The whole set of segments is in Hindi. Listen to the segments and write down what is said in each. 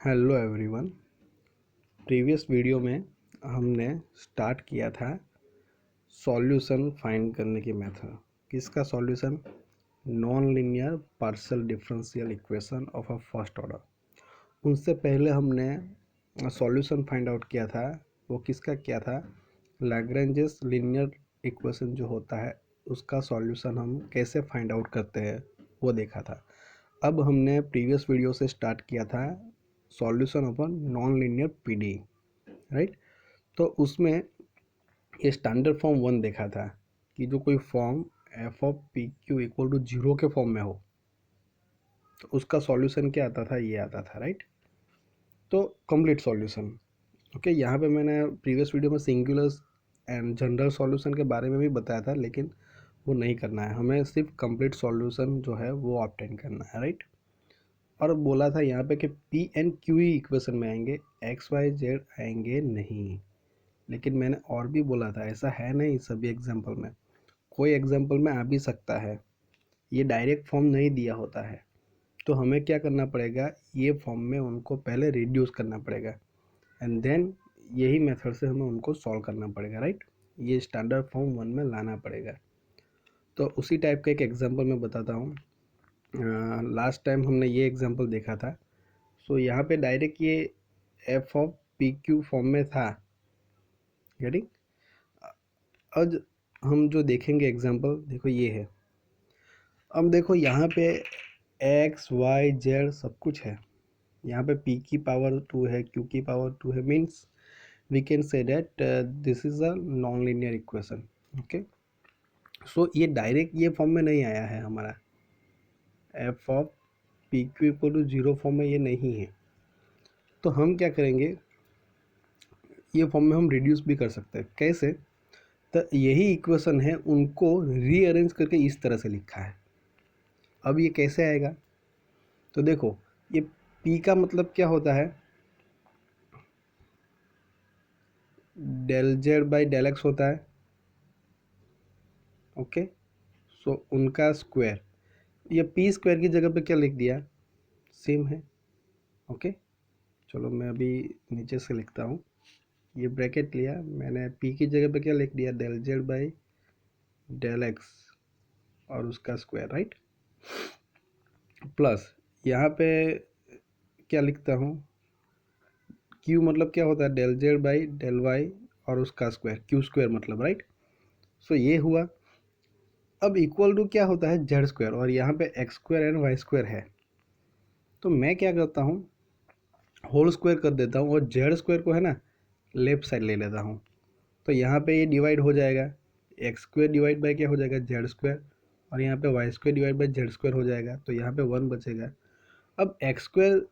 Hello everyone. प्रीवियस वीडियो में हमने स्टार्ट किया था सॉल्यूशन फाइंड करने की मेथड। किसका solution? Non linear partial differential equation of a first order. उनसे पहले हमने सॉल्यूशन फाइंड आउट किया था। वो किसका किया था? लैग्रेंजेस लीनियर इक्वेशन जो होता है उसका सॉल्यूशन हम कैसे फाइंड आउट करते हैं वो देखा था। अब हमने प्रीवियस वीडियो से स्टार्ट किया था solution of a non linear PD, right. तो उसमें ये स्टैंडर्ड फॉर्म वन देखा था कि जो कोई form F of P Q equal to zero के फॉर्म में हो तो उसका सॉल्यूशन क्या आता था? ये आता था, राइट। तो कंप्लीट सॉल्यूशन। ओके, यहाँ पे मैंने प्रीवियस वीडियो में सिंगुलर एंड जनरल सॉल्यूशन के बारे में भी बताया था, लेकिन वो नहीं करना है, हमें सिर्फ कंप्लीट सॉल्यूशन जो है वो ऑब्टेन करना है, राइट। और बोला था यहाँ पे कि P and Q he equation में आएंगे, एक्स वाई जेड आएंगे नहीं। लेकिन मैंने और भी बोला था ऐसा है नहीं सभी एग्जाम्पल में, कोई एग्जाम्पल में आ भी सकता है, ये डायरेक्ट फॉर्म नहीं दिया होता है। तो हमें क्या करना पड़ेगा, ये फॉर्म में उनको पहले रिड्यूस करना पड़ेगा एंड देन यही मेथड से हमें उनको सॉल्व करना पड़ेगा, राइट। ये स्टैंडर्ड फॉर्म वन में लाना पड़ेगा। तो उसी टाइप का एक एग्जाम्पल मैं बताता हूँ। लास्ट टाइम हमने ये एग्जाम्पल देखा था। सो यहाँ पे डायरेक्ट ये F of P Q form में था, गेटिंग। आज हम जो देखेंगे एग्जाम्पल, देखो ये है। अब देखो यहाँ पे एक्स वाई जेड सब कुछ है। यहाँ पे p की पावर 2 है, q की पावर 2 है, means we can say that this is a non linear equation. Okay, so ये डायरेक्ट ये फॉर्म में नहीं आया है हमारा, F of P Q equal to zero form में ये नहीं है। तो हम क्या करेंगे, ये फॉर्म में हम रिड्यूस भी कर सकते हैं। कैसे? तो यही इक्वेशन है, उनको रीअरेंज करके इस तरह से लिखा है। अब ये कैसे आएगा? तो देखो, ये p का मतलब क्या होता है? Del Z by del X होता है। ओके, सो उनका स्क्वायर, ये पी स्क्वायर की जगह पे क्या लिख दिया? सेम है। ओके, चलो मैं अभी नीचे से लिखता हूँ। ये ब्रैकेट लिया मैंने, p की जगह पे क्या लिख दिया? Del Z by del X और उसका स्क्वायर, राइट। प्लस यहाँ पे क्या लिखता हूँ? q मतलब क्या होता है? Del Z by del Y और उसका स्क्वायर, क्यू स्क्वायर मतलब, राइट। सो ये हुआ। अब इक्वल टू क्या होता है? जेड स्क्वायर, और यहाँ पे X square and Y square है। तो मैं क्या करता हूँ, होल स्क्वायर कर देता हूँ और जेड स्क्वायर को है ना लेफ्ट साइड ले लेता हूँ। तो यहाँ पे ये डिवाइड हो जाएगा, एक्स स्क्वायर डिवाइड बाई क्या हो जाएगा? जेड स्क्वायर, और यहाँ पे Y square divide by Z square हो जाएगा, तो यहाँ पे वन बचेगा। अब X square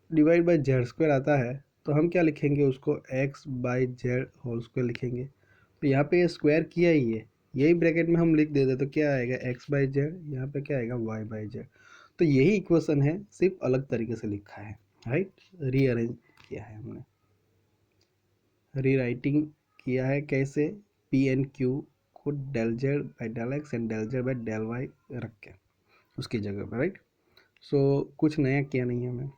divide by Z square आता है, तो हम क्या लिखेंगे उसको? X by Z whole square लिखेंगे। तो यहाँ पे ये स्क्वायर किया ही है, यही ब्रैकेट में हम लिख देते तो क्या आएगा? एक्स बाई जेड, यहाँ पे क्या आएगा? Y by Z. तो यही इक्वेशन है, सिर्फ अलग तरीके से लिखा है, राइट। रीअरेंज किया है हमने, रीराइटिंग किया है। कैसे? पी एन क्यू को del Z by del X and del Z by del Y रख के उसकी जगह पर, राइट। सो कुछ नया किया नहीं है हमें।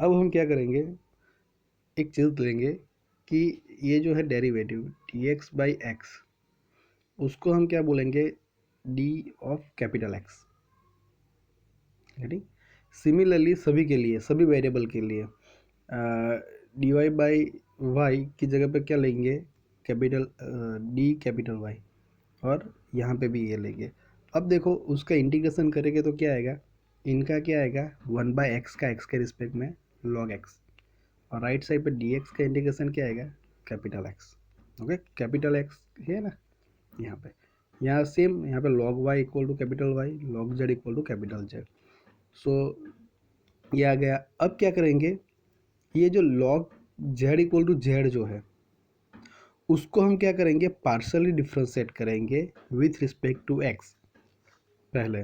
अब हम क्या करेंगे, एक चीज़ लेंगे कि ये जो है derivative D x by x, उसको हम क्या बोलेंगे? D of capital x, right. Similarly सभी के लिए, सभी वेरिएबल के लिए डी वाई बाई वाई की जगह पे क्या लेंगे? कैपिटल डी कैपिटल वाई, और यहाँ पे भी ये लेंगे। अब देखो उसका इंटीग्रेशन करेंगे तो क्या आएगा? इनका क्या आएगा? वन बाई एक्स का एक्स के रिस्पेक्ट में लॉग एक्स, और राइट साइड पे डी एक्स का इंटीग्रेशन क्या आएगा? Capital X. Okay, capital X है ना यहाँ पे, यहाँ सेम, यहाँ पे log Y equal to capital Y, log Z equal to capital Z. So ये आ गया। अब क्या करेंगे, ये जो log Z equal to Z जो है उसको हम क्या करेंगे? पार्शली डिफ्रेंशिएट करेंगे विथ रिस्पेक्ट टू एक्स पहले,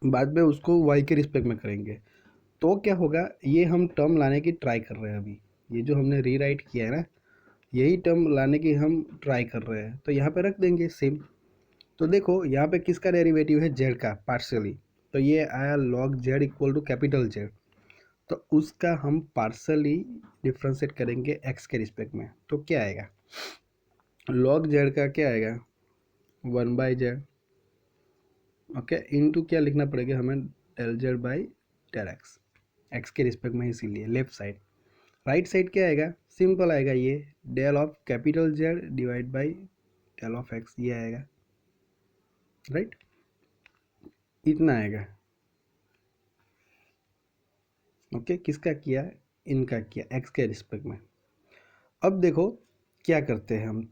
बाद में उसको y के रिस्पेक्ट में करेंगे। तो क्या होगा, ये हम टर्म लाने की ट्राई कर रहे हैं अभी, ये जो हमने रीराइट किया है ना, यही टर्म लाने की हम ट्राई कर रहे हैं। तो यहाँ पे रख देंगे सेम। तो देखो यहाँ पे किसका डेरिवेटिव है? जेड का पार्शियली, तो ये आया log Z equal to capital Z. तो उसका हम पार्सली डिफ्रेंशिएट करेंगे एक्स के रिस्पेक्ट में। तो क्या आएगा, लॉग जेड का क्या आएगा 1/z, ओके, इनटू क्या लिखना पड़ेगा हमें, del Z by del X, X के रिस्पेक्ट में, इसीलिए लेफ्ट साइड। राइट साइड क्या आएगा, सिंपल आएगा, ये del of capital Z divide by del of X, ये आएगा, राइट, इतना आएगा। ओके, किसका किया, इनका किया, एक्स के रिस्पेक्ट में। अब देखो क्या करते हैं हम,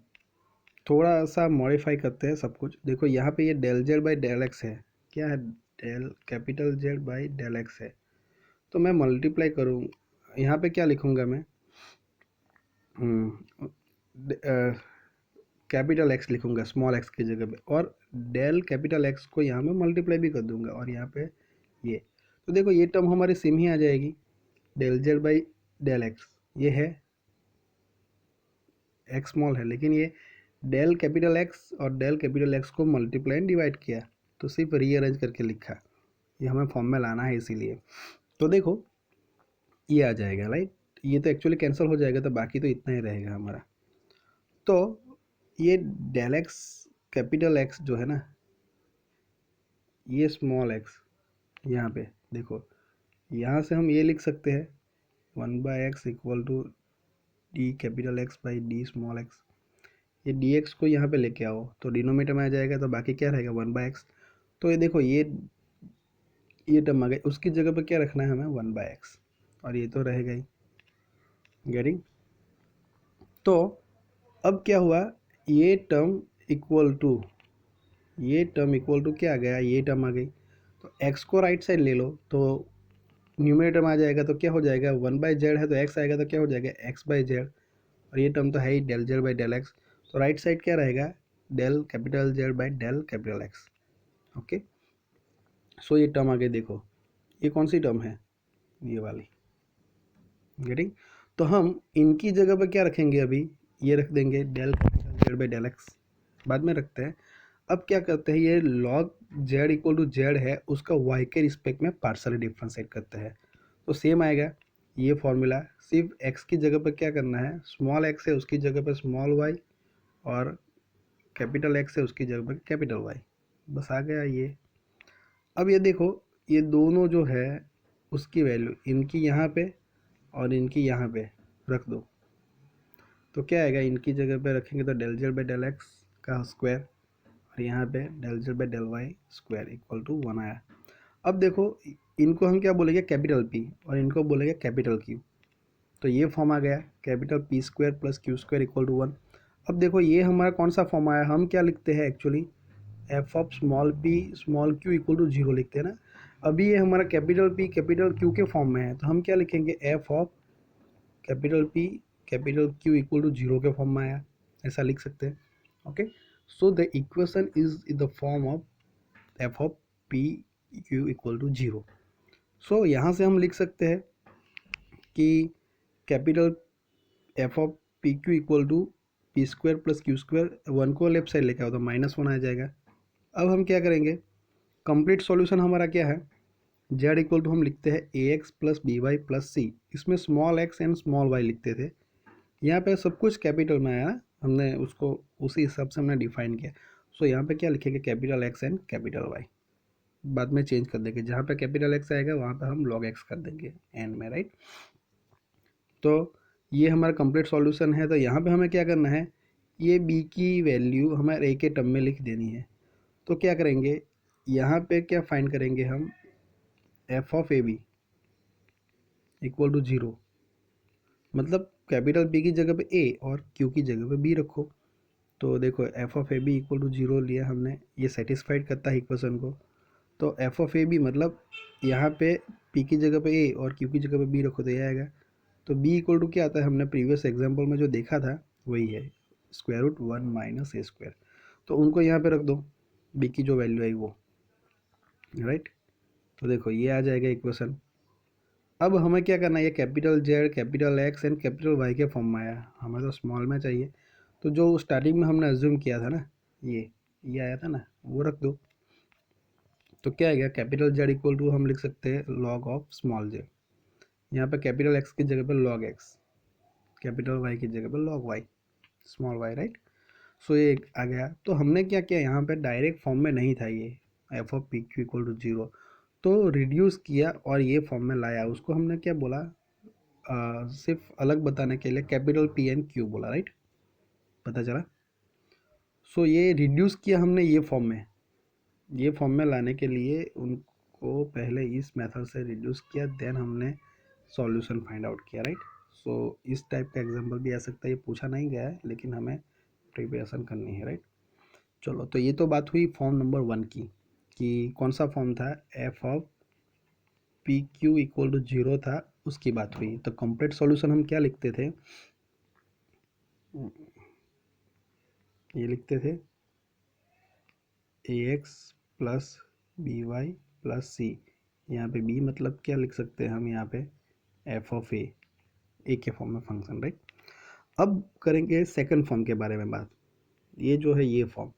थोड़ा सा मॉडिफाई करते हैं सब कुछ। देखो यहाँ पे ये del Z by del X है, क्या है, del capital Z by del X है। तो मैं मल्टीप्लाई करूँ, यहाँ पे क्या लिखूँगा मैं, कैपिटल एक्स लिखूँगा स्मॉल एक्स की जगह पे, और डेल कैपिटल एक्स को यहाँ में मल्टीप्लाई भी कर दूंगा, और यहाँ पे ये, तो देखो ये टर्म हमारी सेम ही आ जाएगी, del Z by del X, ये है एक्स स्मॉल है, लेकिन ये डेल कैपिटल एक्स और डेल कैपिटल एक्स को मल्टीप्लाई एंड डिवाइड किया, तो सिर्फ रीअरेंज करके लिखा, ये हमें फॉर्म में लाना है इसीलिए। तो देखो ये आ जाएगा, राइट, ये तो एक्चुअली कैंसिल हो जाएगा, तो बाकी तो इतना ही रहेगा हमारा। तो ये डेल एक्स कैपिटल एक्स जो है ना, ये स्मॉल एक्स, यहाँ पे देखो, यहाँ से हम ये लिख सकते हैं 1/x equal to D capital X by D small X. ये डी एक्स को यहाँ पे लेके आओ तो डिनोमीटर में आ जाएगा, तो बाकी क्या रहेगा 1/x। तो ये देखो ये टर्म आ गई, उसकी जगह पे क्या रखना है हमें 1/x, और ये तो रहेगा ही, गेटिंग। तो अब क्या हुआ, ये टर्म इक्वल टू, ये टर्म इक्वल टू क्या आ गया, ये टर्म आ गई। तो x को राइट साइड ले लो तो न्यूमरेटर में आ जाएगा, तो क्या हो जाएगा 1/z है तो x आएगा, तो क्या हो जाएगा x/z, और ये टर्म तो है ही del Z by del X, तो राइट साइड क्या रहेगा del capital Z by del capital X. Okay, so ये टर्म आ गई, देखो ये कौन सी टर्म है, ये वाली, गेटिंग। तो हम इनकी जगह पर क्या रखेंगे, अभी ये रख देंगे del capital Z by del X, बाद में रखते हैं। अब क्या करते हैं, ये log Z equal to Z है, उसका वाई के रिस्पेक्ट में पार्सली डिफ्रेंशिएट करते हैं, तो सेम आएगा ये फॉर्मूला, सिर्फ एक्स की जगह पर क्या करना है, स्मॉल एक्स है उसकी जगह पर स्मॉल वाई, और कैपिटल एक्स है उसकी जगह पर कैपिटल वाई, बस आ गया ये। अब ये देखो ये दोनों जो है उसकी वैल्यू इनकी यहाँ पे और इनकी यहाँ पे रख दो, तो क्या आएगा, इनकी जगह पे रखेंगे तो del Z by del X का स्क्वायर, और यहाँ पे del Z by del Y square equal to 1 आया। अब देखो इनको हम क्या बोलेंगे कैपिटल पी, और इनको बोलेंगे कैपिटल क्यू, तो ये फॉर्म आ गया capital P square plus Q square equal to 1। अब देखो ये हमारा कौन सा फॉर्म आया, हम क्या लिखते हैं actually, F of small P small Q equal to 0 लिखते हैं ना। अभी ये हमारा कैपिटल पी कैपिटल क्यू के फॉर्म में है, तो हम क्या लिखेंगे, F of capital P capital Q equal to 0 के फॉर्म में आया, ऐसा लिख सकते हैं। Okay, so the equation is in the form of F of P Q equal to 0। So यहाँ से हम लिख सकते हैं कि capital F of P Q equal to P square plus Q square, 1 को लेफ्ट साइड लेके आओ तो -1 आ जाएगा। अब हम क्या करेंगे, कंप्लीट सॉल्यूशन हमारा क्या है, जेड इक्वल टू हम लिखते हैं A X plus B Y plus C, इसमें small X and small Y लिखते थे, यहाँ पे सब कुछ कैपिटल में आया ना, हमने उसको उसी हिसाब से हमने डिफाइन किया। सो यहाँ पे क्या लिखेंगे, capital X and capital Y, बाद में चेंज कर देंगे, जहाँ पे कैपिटल एक्स आएगा वहाँ पे हम लॉग एक्स कर देंगे एंड में, राइट। तो ये हमारा कंप्लीट सॉल्यूशन है। तो यहाँ पे हमें क्या करना है, ये बी की वैल्यू हमें ए के टर्म में लिख देनी है। तो क्या करेंगे, यहाँ पे क्या फाइंड करेंगे हम, F of A B equal to 0, मतलब कैपिटल बी की जगह पे ए और क्यू की जगह पे बी रखो। तो देखो F of A B equal to 0 लिया हमने, ये सेटिस्फाइड करता है इक्वेशन को। तो एफ ऑफ ए बी मतलब यहाँ पे पी की जगह पे ए और क्यू की जगह पे बी रखो तो ये आएगा। तो बी इक्वल टू क्या आता है, हमने प्रीवियस एग्जाम्पल में जो देखा था वही है, स्क्वायर रूट 1 माइनस ए स्क्वायर, तो उनको यहाँ पे रख दो, बी की जो वैल्यू आई वो, राइट। तो देखो ये आ जाएगा इक्वेशन। अब हमें क्या करना है, ये capital Z capital X and capital Y के फॉर्म में आया, हमें तो स्मॉल में चाहिए, तो जो स्टार्टिंग में हमने अज्यूम किया था ना, ये आया था ना, वो रख दो। तो क्या आएगा, कैपिटल जेड इक्वल टू हम लिख सकते हैं लॉग ऑफ स्मॉल जेड, यहाँ पे कैपिटल एक्स की जगह पे लॉग एक्स, कैपिटल वाई की जगह पे log Y, small Y, right. So ये आ गया। तो हमने क्या किया, यहाँ पे डायरेक्ट फॉर्म में नहीं था ये F of P Q equal to 0, तो रिड्यूस किया और ये फॉर्म में लाया। उसको हमने क्या बोला, सिर्फ अलग बताने के लिए कैपिटल पी एन क्यू बोला, राइट, पता चला। सो ये रिड्यूस किया हमने ये फॉर्म में, ये फॉर्म में लाने के लिए उनको पहले इस मेथड से रिड्यूस किया, देन हमने सॉल्यूशन फाइंड आउट किया, राइट। सो इस टाइप का एग्जांपल भी आ सकता है, ये पूछा नहीं गया है लेकिन हमें प्रिपरेशन करनी है, राइट। चलो, तो ये तो बात हुई फॉर्म नंबर 1 की, कि कौन सा फॉर्म था, F of P Q equal to 0 था, उसकी बात हुई। तो कंप्लीट सॉल्यूशन हम क्या लिखते थे, ये लिखते थे A X plus B Y plus C, यहाँ पे बी मतलब क्या लिख सकते हैं हम, यहाँ पे एफ ऑफ ए के फॉर्म में फंक्शन, राइट। अब करेंगे सेकंड फॉर्म के बारे में बात। ये जो है ये फॉर्म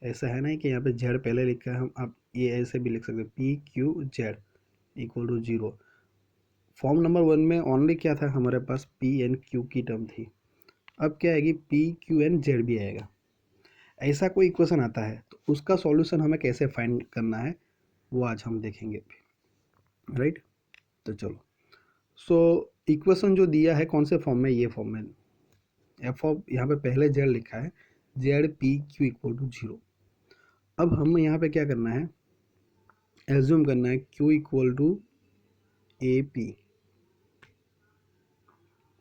ऐसा है ना कि यहाँ पे जेड पहले लिखा है, हम आप ये ऐसे भी लिख सकते हैं P Q Z equal to 0। Form number 1 में ओनली क्या था, हमारे पास पी एन क्यू की टर्म थी। अब क्या आएगी, पी क्यू एन जेड भी आएगा। ऐसा कोई इक्वेशन आता है तो उसका सॉल्यूशन हमें कैसे फाइंड करना है वो आज हम देखेंगे, राइट। तो चलो, सो इक्वेशन जो दिया है कौन से फॉर्म में, ये फॉर्म में एफ ऑफ, यहाँ पे पहले जेड लिखा है, Z P Q equal to 0। अब हम यहाँ पे क्या करना है, एज्यूम करना है Q equal to A P,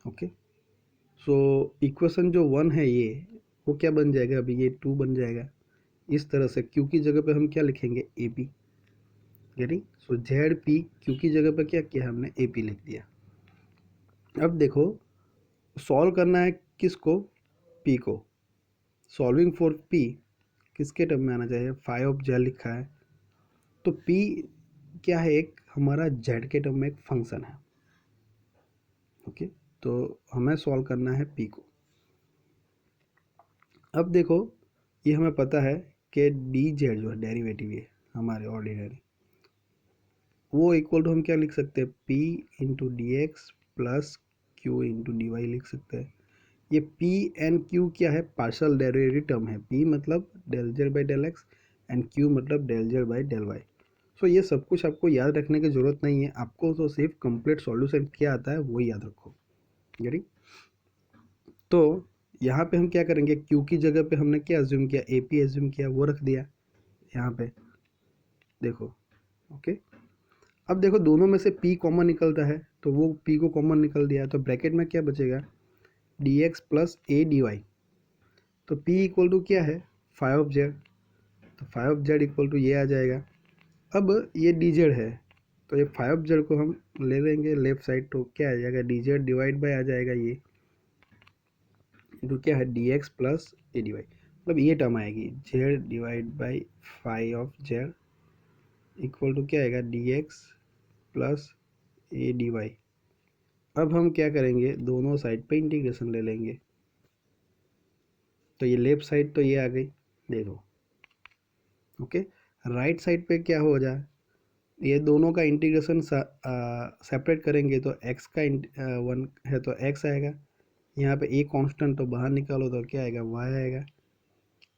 okay. So equation जो 1 है ये, वो क्या बन जाएगा, अभी ये 2 बन जाएगा। इस तरह से क्यू की जगह पे हम क्या लिखेंगे, A P, getting. So Z P Q की जगह पे क्या किया हमने, ए पी लिख दिया। अब देखो, सॉल्व करना है किसको, पी को। सॉल्विंग फॉर पी किसके टर्म में आना चाहिए, फाइव ऑफ जेड लिखा है, तो पी क्या है, एक हमारा जेड के टर्म में एक फंक्शन है, ओके। तो हमें सॉल्व करना है पी को। अब देखो, ये हमें पता है कि डी जेड जो है डेरिवेटिव है हमारे ऑर्डिनरी, वो इक्वल टू हम क्या लिख सकते हैं, P into D X plus Q into D Y लिख सकते हैं। ये पी एन क्यू क्या है, पार्शियल डेरिवेटिव टर्म है। पी मतलब del Z by del X and Q मतलब del Z by del Y. So ये सब कुछ आपको याद रखने की ज़रूरत नहीं है, आपको तो सिर्फ कंप्लीट सॉल्यूशन क्या आता है वही याद रखो, गेटिंग। तो यहाँ पे हम क्या करेंगे, क्यू की जगह पे हमने क्या एज्यूम किया, ए पी एज्यूम किया, वो रख दिया यहाँ पे, देखो, ओके। अब देखो दोनों में से p कॉमन निकलता है, तो वो p को कॉमन निकल दिया, तो ब्रैकेट में क्या बचेगा, D X plus A D Y. तो p इक्वल टू क्या है, फाइव ऑफ जेड, तो five of Z equal to ये आ जाएगा। अब ये डी जेड है, तो ये फाइव ऑफ जेड को हम ले लेंगे लेफ्ट साइड, तो क्या आ जाएगा, डी जेड डिवाइड बाई आ जाएगा ये, तो क्या है D X plus A D Y, मतलब ये टर्म आएगी Z divide by five of Z equal to क्या आएगा, D X plus A D Y. अब हम क्या करेंगे, दोनों साइड पे इंटीग्रेशन ले लेंगे, तो ये लेफ्ट साइड तो ये आ गई, देखो, ओके। राइट साइड पे क्या हो जाए, ये दोनों का इंटीग्रेशन सेपरेट करेंगे तो x का 1 है तो x आएगा, यहाँ पे a कांस्टेंट तो बाहर निकालो तो क्या आएगा, y आएगा।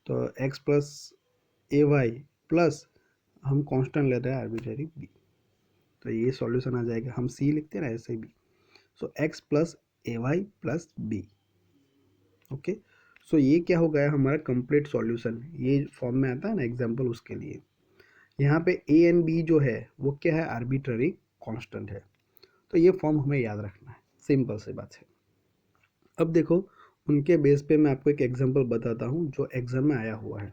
तो x plus A Y plus हम कांस्टेंट ले रहे हैं आर्बिट्रेरी b, तो ये सॉल्यूशन आ जाएगा, हम c लिखते हैं ना ऐसे भी। सो x plus A Y plus B, okay. So ये क्या हो गया हमारा कंप्लीट सॉल्यूशन, ये फॉर्म में आता है ना एग्जांपल, उसके लिए यहाँ पे ए एंड बी जो है वो क्या है, आर्बिट्ररी कांस्टेंट है। तो ये फॉर्म हमें याद रखना है, सिंपल सी बात है। अब देखो, उनके बेस पे मैं आपको एक एग्जांपल बताता हूँ जो एग्जाम में आया हुआ है,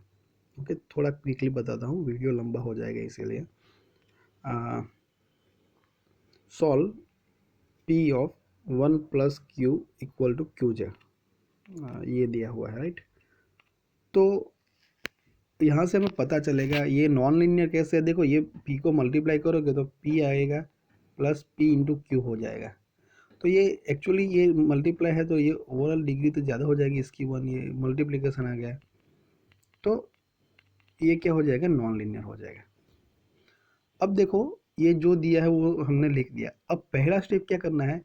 ओके। थोड़ा क्विकली बताता हूँ, वीडियो लंबा हो जाएगा इसीलिए। Solve P of 1 plus Q equal to Q Z, ये दिया हुआ है, राइट। तो यहाँ से हमें पता चलेगा ये नॉन लीनियर कैसे है, देखो ये p को मल्टीप्लाई करोगे तो p आएगा प्लस p इंटू क्यू हो जाएगा। तो ये एक्चुअली ये मल्टीप्लाई है तो ये ओवरऑल डिग्री तो ज़्यादा हो जाएगी इसकी 1, ये मल्टीप्लिकेशन आ गया, तो ये क्या हो जाएगा, नॉन लीनियर हो जाएगा। अब देखो ये जो दिया है वो हमने लिख दिया। अब पहला स्टेप क्या करना है,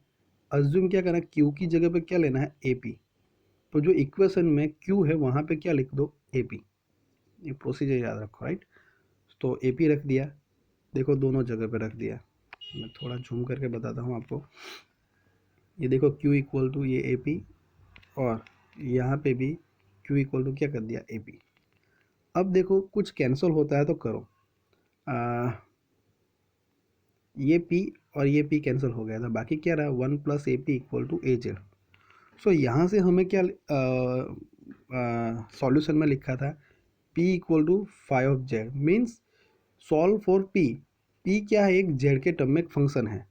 अज्यूम क्या करना है, क्यू की जगह पे क्या लेना है, ए पी। तो जो इक्वेशन में क्यू है वहाँ पे क्या लिख दो, ए पी। ये प्रोसीजर याद रखो, राइट। तो ए पी रख दिया, देखो दोनों जगह पे रख दिया। मैं थोड़ा झूम करके बताता हूँ आपको। ये देखो Q इक्वल टू ये ए पी, और यहाँ पे भी Q इक्वल टू क्या कर दिया, ए पी। अब देखो कुछ कैंसिल होता है तो करो, ये P और ये P कैंसिल हो गया था, बाकी क्या रहा, 1 plus A P equal to A Z. So यहाँ से हमें क्या सॉल्यूशन में लिखा था, P equal to 5 means solve for P। P क्या है, एक जेड के टर्म में एक फंक्शन है।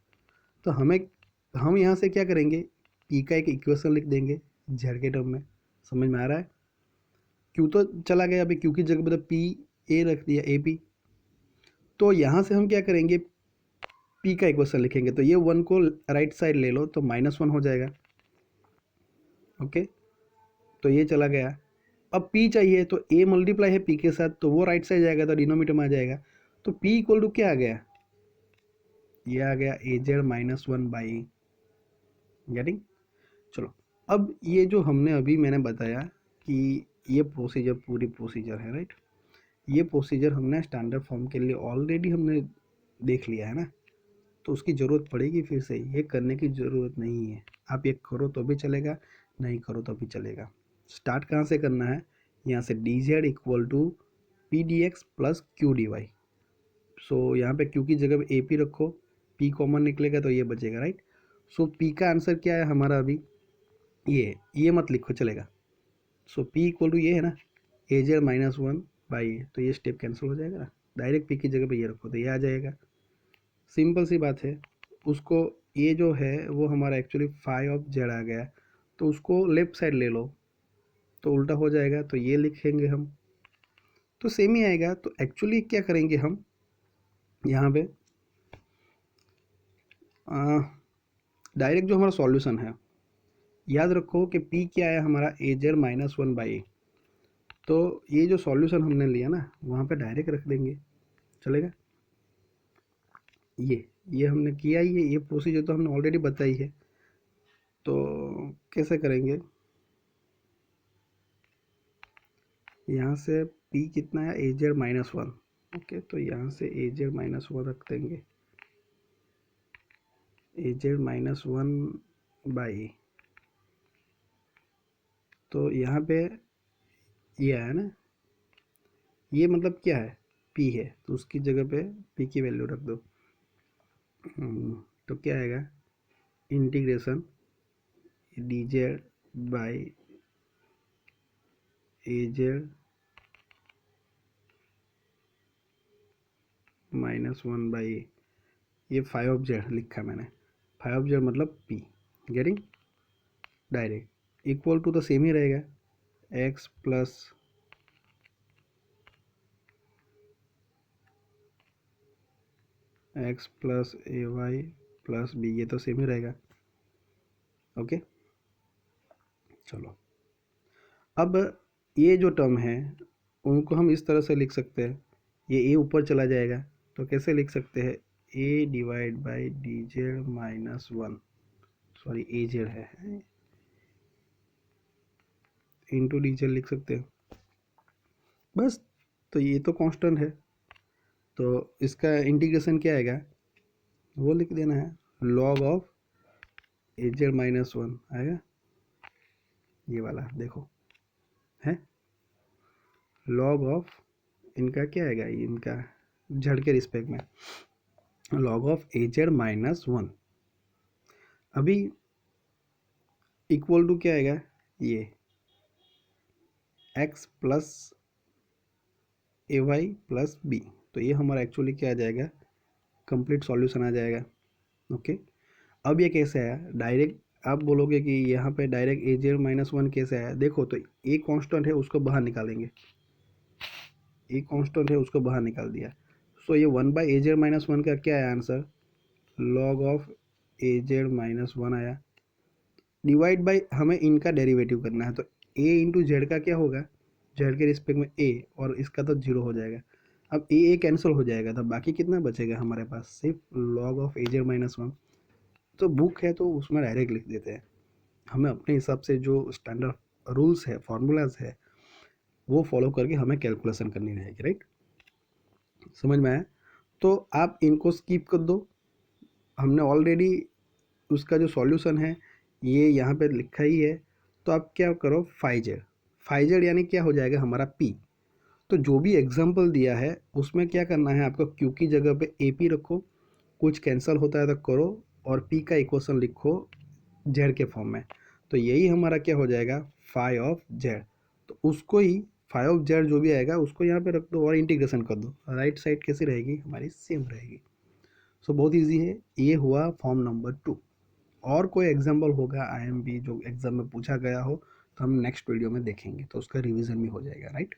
तो हम यहाँ से क्या करेंगे, P का एक इक्वेशन लिख देंगे जेड के टर्म में। समझ में आ रहा है। क्यू तो चला गया, अभी क्यू की जगह पे तो पी ए रख दिया, ए पी। तो यहाँ से हम क्या करेंगे, पी का इक्वेशन लिखेंगे। तो ये 1 को राइट साइड ले लो तो -1 हो जाएगा। ओके, तो ये चला गया। अब p चाहिए तो a मल्टीप्लाई है p के साथ, तो वो राइट साइड जाएगा तो डिनोमीटर में आ जाएगा। तो p इक्वल टू क्या आ गया, ये आ गया ए जेड -1/। गेटिंग। चलो, अब ये जो हमने अभी मैंने बताया कि ये प्रोसीजर, पूरी प्रोसीजर है, राइट। ये प्रोसीजर हमने स्टैंडर्ड फॉर्म के लिए ऑलरेडी हमने देख लिया है ना, तो उसकी ज़रूरत पड़ेगी फिर से, ये करने की ज़रूरत नहीं है। आप ये करो तो भी चलेगा, नहीं करो तो भी चलेगा। स्टार्ट कहाँ से करना है, यहाँ से D Z equal to P D X plus Q D Y. So यहाँ पे क्यू की जगह पे ए पी रखो, पी कॉमन निकलेगा तो ये बचेगा, राइट। सो पी का आंसर क्या है हमारा अभी, ये मत लिखो चलेगा। सो पी इक्वल टू ये है ना, ए जेड -1/, तो ये स्टेप कैंसिल हो जाएगा ना, डायरेक्ट पी की जगह पे ये रखो तो ये आ जाएगा। सिंपल सी बात है। उसको, ये जो है वो हमारा एक्चुअली 5 आ गया, तो उसको लेफ्ट साइड ले लो तो उल्टा हो जाएगा, तो ये लिखेंगे हम, तो सेम ही आएगा। तो एक्चुअली क्या करेंगे हम यहाँ पे, डायरेक्ट जो हमारा सॉल्यूशन है, याद रखो कि p क्या है हमारा, ए जेड -1/। तो ये जो सॉल्यूशन हमने लिया ना, वहाँ पे डायरेक्ट रख देंगे, चलेगा। ये हमने किया ही है, ये प्रोसीजर तो हमने ऑलरेडी बताई है। तो कैसे करेंगे, यहाँ से p कितना है, ए जेड -1। ओके, तो यहाँ से ए जेड -1 रख देंगे, ए जेड -1/। तो यहाँ पे ये आया ना, ये मतलब क्या है, p है, तो उसकी जगह पे p की वैल्यू रख दो। तो क्या आएगा, integration D Z by A Z -1/। ये 5 लिखा मैंने, 5 मतलब p। Getting. Direct equal to तो सेम ही रहेगा, x plus A Y plus B, ये तो सेम ही रहेगा। ओके, चलो। अब ये जो टर्म है उनको हम इस तरह से लिख सकते हैं, ये ए ऊपर चला जाएगा तो कैसे लिख सकते हैं, A divide by D Z -1, sorry A Z है, इंटू डी जेड लिख सकते हैं बस। तो ये तो कांस्टेंट है, तो इसका इंटीग्रेशन क्या आएगा, वो लिख देना है, लॉग ऑफ ए जेड -1 आएगा, ये वाला देखो है, लॉग ऑफ इनका क्या आएगा, इनका झड़ के रिस्पेक्ट में लॉग ऑफ ए जेड -1। अभी इक्वल टू क्या आएगा, ये x plus A Y plus B. तो ये हमारा एक्चुअली क्या आ जाएगा, कंप्लीट सॉल्यूशन आ जाएगा। ओके, अब ये कैसे आया, डायरेक्ट आप बोलोगे कि यहाँ पे डायरेक्ट ए जेड -1 कैसे आया, देखो तो ए कांस्टेंट है उसको बाहर निकालेंगे, ए कांस्टेंट है उसको बाहर निकाल दिया। सो ये 1/ए जेड -1 का क्या है answer, log of A Z -1 आया। डिवाइड बाई हमें इनका डेरिवेटिव करना है, तो ए इंटू जेड का क्या होगा, जेड के रिस्पेक्ट में ए, और इसका तो 0 हो जाएगा। अब ए कैंसिल हो जाएगा, तो बाकी कितना बचेगा हमारे पास, सिर्फ लॉग ऑफ एजेड माइनस 1। तो बुक है तो उसमें डायरेक्ट लिख देते हैं। हमें अपने हिसाब से जो स्टैंडर्ड रूल्स है, फार्मूलाज है, वो फॉलो करके हमें कैलकुलेशन करनी रहेगी, राइट। समझ में आया? तो आप इनको स्किप कर दो, हमने ऑलरेडी उसका जो सॉल्यूशन है ये यहाँ पे लिखा ही है। तो आप क्या करो, 5z, 5z यानी क्या हो जाएगा हमारा p। तो जो भी एग्जाम्पल दिया है उसमें क्या करना है आपको, q की जगह पे ap रखो, कुछ कैंसिल होता है तो करो, और p का इक्वेशन लिखो z के फॉर्म में। तो यही हमारा क्या हो जाएगा, फाइव ऑफ z। तो उसको ही फाइव ऑफ z जो भी आएगा उसको यहाँ पे रख दो और इंटीग्रेशन कर दो, राइट साइड कैसी रहेगी हमारी, सेम रहेगी। सो बहुत इजी है। ये हुआ फॉर्म नंबर 2। और कोई एग्जाम्पल होगा IMP जो एग्जाम में पूछा गया हो तो हम नेक्स्ट वीडियो में देखेंगे, तो उसका रिवीजन भी हो जाएगा, राइट।